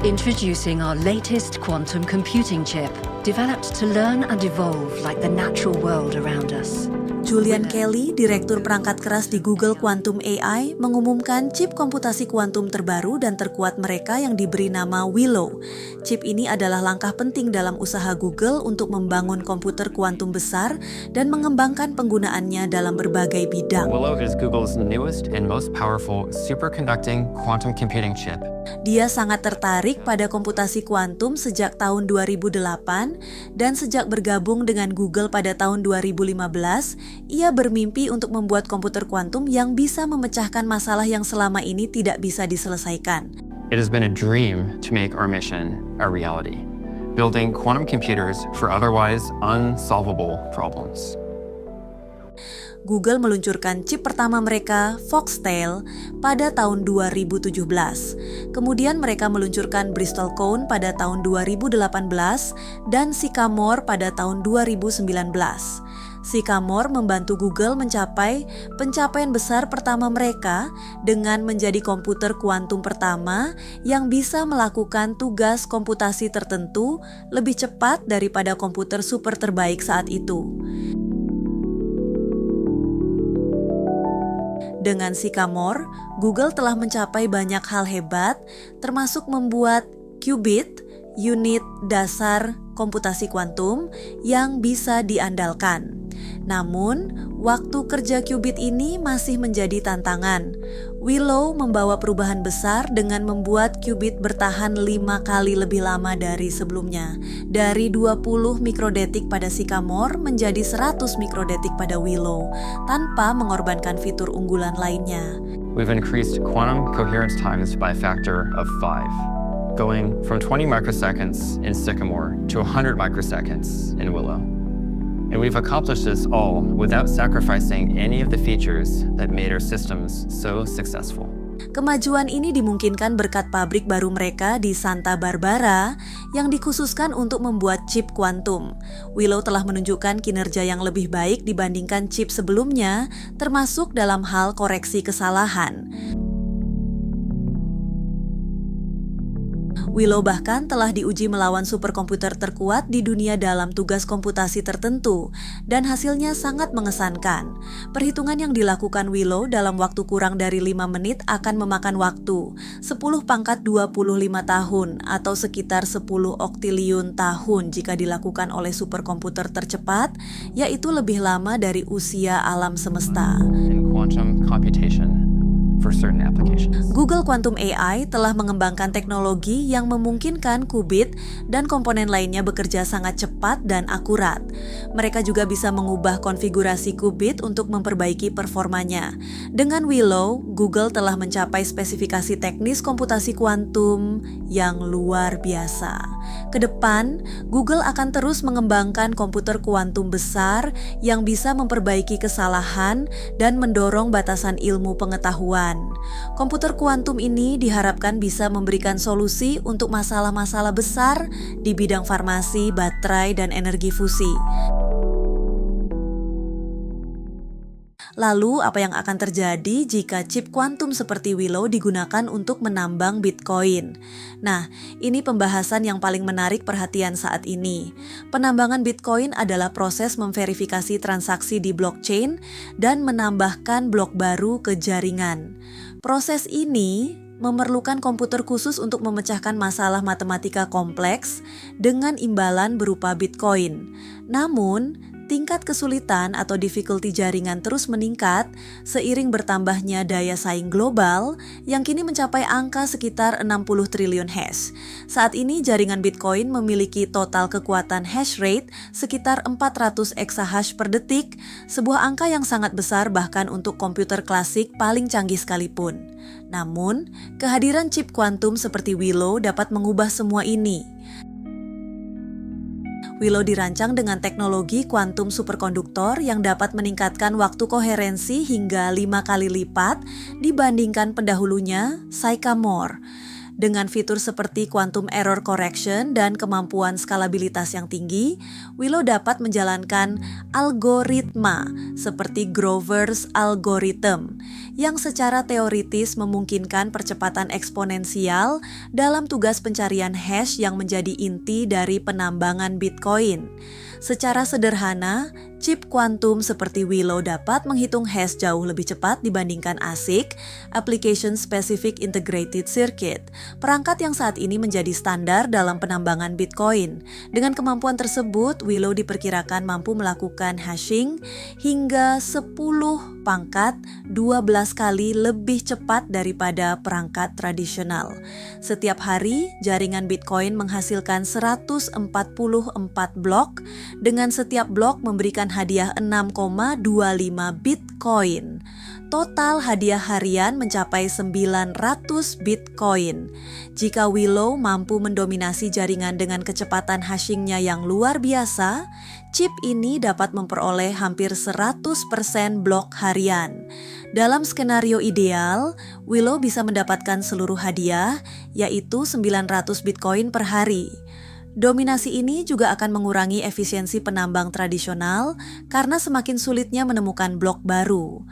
Introducing our latest quantum computing chip, developed to learn and evolve like the natural world around us. Julian Kelly, Direktur Perangkat Keras di Google Quantum AI, mengumumkan chip komputasi kuantum terbaru dan terkuat mereka yang diberi nama Willow. Chip ini adalah langkah penting dalam usaha Google untuk membangun komputer kuantum besar dan mengembangkan penggunaannya dalam berbagai bidang. Willow is Google's newest and most powerful superconducting quantum computing chip. Dia sangat tertarik pada komputasi kuantum sejak tahun 2008 dan sejak bergabung dengan Google pada tahun 2015, ia bermimpi untuk membuat komputer kuantum yang bisa memecahkan masalah yang selama ini tidak bisa diselesaikan. It has been a dream to make our mission a reality, building quantum computers for otherwise unsolvable problems. Google meluncurkan chip pertama mereka, Foxtail, pada tahun 2017. Kemudian mereka meluncurkan Bristol Cone pada tahun 2018 dan Sycamore pada tahun 2019. Sycamore membantu Google mencapai pencapaian besar pertama mereka dengan menjadi komputer kuantum pertama yang bisa melakukan tugas komputasi tertentu lebih cepat daripada komputer super terbaik saat itu. Dengan Sycamore, Google telah mencapai banyak hal hebat, termasuk membuat qubit, unit dasar komputasi kuantum yang bisa diandalkan. Namun, waktu kerja qubit ini masih menjadi tantangan. Willow membawa perubahan besar dengan membuat qubit bertahan 5 kali lebih lama dari sebelumnya. Dari 20 mikrodetik pada Sycamore menjadi 100 mikrodetik pada Willow, tanpa mengorbankan fitur unggulan lainnya. We've increased quantum coherence times by a factor of 5, going from 20 microseconds in Sycamore to 100 microseconds in Willow. And we've accomplished this all without sacrificing any of the features that made our systems so successful. Kemajuan ini dimungkinkan berkat pabrik baru mereka di Santa Barbara yang dikhususkan untuk membuat chip kuantum. Willow telah menunjukkan kinerja yang lebih baik dibandingkan chip sebelumnya, termasuk dalam hal koreksi kesalahan. Willow bahkan telah diuji melawan superkomputer terkuat di dunia dalam tugas komputasi tertentu, dan hasilnya sangat mengesankan. Perhitungan yang dilakukan Willow dalam waktu kurang dari 5 menit akan memakan waktu 10 pangkat 25 tahun atau sekitar 10 oktiliun tahun jika dilakukan oleh superkomputer tercepat, yaitu lebih lama dari usia alam semesta. In quantum computation for certain applications. Google Quantum AI telah mengembangkan teknologi yang memungkinkan qubit dan komponen lainnya bekerja sangat cepat dan akurat. Mereka juga bisa mengubah konfigurasi qubit untuk memperbaiki performanya. Dengan Willow, Google telah mencapai spesifikasi teknis komputasi kuantum yang luar biasa. Kedepan, Google akan terus mengembangkan komputer kuantum besar yang bisa memperbaiki kesalahan dan mendorong batasan ilmu pengetahuan. Komputer kuantum ini diharapkan bisa memberikan solusi untuk masalah-masalah besar di bidang farmasi, baterai, dan energi fusi. Lalu, apa yang akan terjadi jika chip kuantum seperti Willow digunakan untuk menambang Bitcoin? Nah, ini pembahasan yang paling menarik perhatian saat ini. Penambangan Bitcoin adalah proses memverifikasi transaksi di blockchain dan menambahkan blok baru ke jaringan. Proses ini memerlukan komputer khusus untuk memecahkan masalah matematika kompleks dengan imbalan berupa Bitcoin. Namun, tingkat kesulitan atau difficulty jaringan terus meningkat seiring bertambahnya daya saing global yang kini mencapai angka sekitar 60 triliun hash. Saat ini jaringan Bitcoin memiliki total kekuatan hash rate sekitar 400 exahash per detik, sebuah angka yang sangat besar bahkan untuk komputer klasik paling canggih sekalipun. Namun, kehadiran chip kuantum seperti Willow dapat mengubah semua ini. Willow dirancang dengan teknologi kuantum superkonduktor yang dapat meningkatkan waktu koherensi hingga 5 kali lipat dibandingkan pendahulunya, Sycamore. Dengan fitur seperti quantum error correction dan kemampuan skalabilitas yang tinggi, Willow dapat menjalankan algoritma seperti Grover's algorithm yang secara teoritis memungkinkan percepatan eksponensial dalam tugas pencarian hash yang menjadi inti dari penambangan Bitcoin. Secara sederhana, chip kuantum seperti Willow dapat menghitung hash jauh lebih cepat dibandingkan ASIC, Application Specific Integrated Circuit, perangkat yang saat ini menjadi standar dalam penambangan Bitcoin. Dengan kemampuan tersebut, Willow diperkirakan mampu melakukan hashing hingga 10 pangkat 12 kali lebih cepat daripada perangkat tradisional. Setiap hari, jaringan Bitcoin menghasilkan 144 blok, dengan setiap blok memberikan hadiah 6,25 Bitcoin. Total hadiah harian mencapai 900 Bitcoin. Jika Willow mampu mendominasi jaringan dengan kecepatan hashingnya yang luar biasa, chip ini dapat memperoleh hampir 100% blok harian. Dalam skenario ideal, Willow bisa mendapatkan seluruh hadiah, yaitu 900 Bitcoin per hari. Dominasi ini juga akan mengurangi efisiensi penambang tradisional karena semakin sulitnya menemukan blok baru.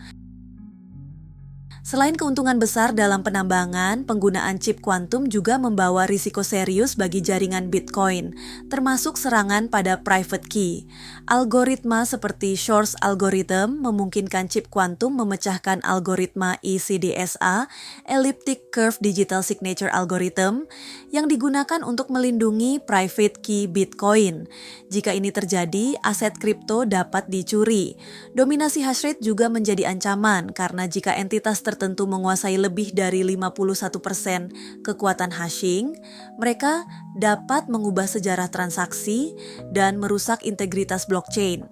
Selain keuntungan besar dalam penambangan, penggunaan chip kuantum juga membawa risiko serius bagi jaringan Bitcoin, termasuk serangan pada private key. Algoritma seperti Shor's algorithm memungkinkan chip kuantum memecahkan algoritma ECDSA, Elliptic Curve Digital Signature Algorithm, yang digunakan untuk melindungi private key Bitcoin. Jika ini terjadi, aset kripto dapat dicuri. Dominasi hash rate juga menjadi ancaman karena jika entitas tertentu menguasai lebih dari 51% kekuatan hashing, mereka dapat mengubah sejarah transaksi dan merusak integritas blockchain.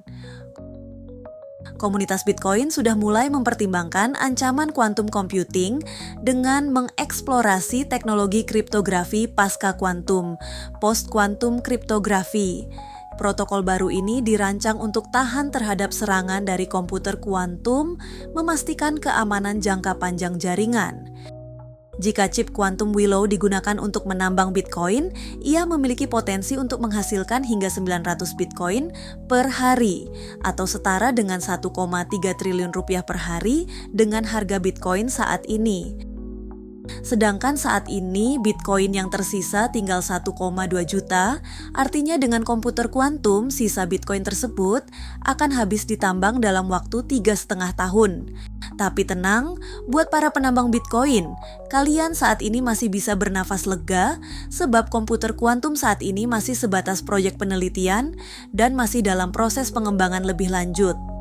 Komunitas Bitcoin sudah mulai mempertimbangkan ancaman quantum computing dengan mengeksplorasi teknologi kriptografi pasca kuantum, post-quantum cryptography. Protokol baru ini dirancang untuk tahan terhadap serangan dari komputer kuantum, memastikan keamanan jangka panjang jaringan. Jika chip kuantum Willow digunakan untuk menambang Bitcoin, ia memiliki potensi untuk menghasilkan hingga 900 Bitcoin per hari, atau setara dengan 1,3 triliun rupiah per hari dengan harga Bitcoin saat ini. Sedangkan saat ini Bitcoin yang tersisa tinggal 1,2 juta, artinya dengan komputer kuantum sisa Bitcoin tersebut akan habis ditambang dalam waktu 3,5 tahun. Tapi tenang, buat para penambang Bitcoin, kalian saat ini masih bisa bernafas lega sebab komputer kuantum saat ini masih sebatas proyek penelitian dan masih dalam proses pengembangan lebih lanjut.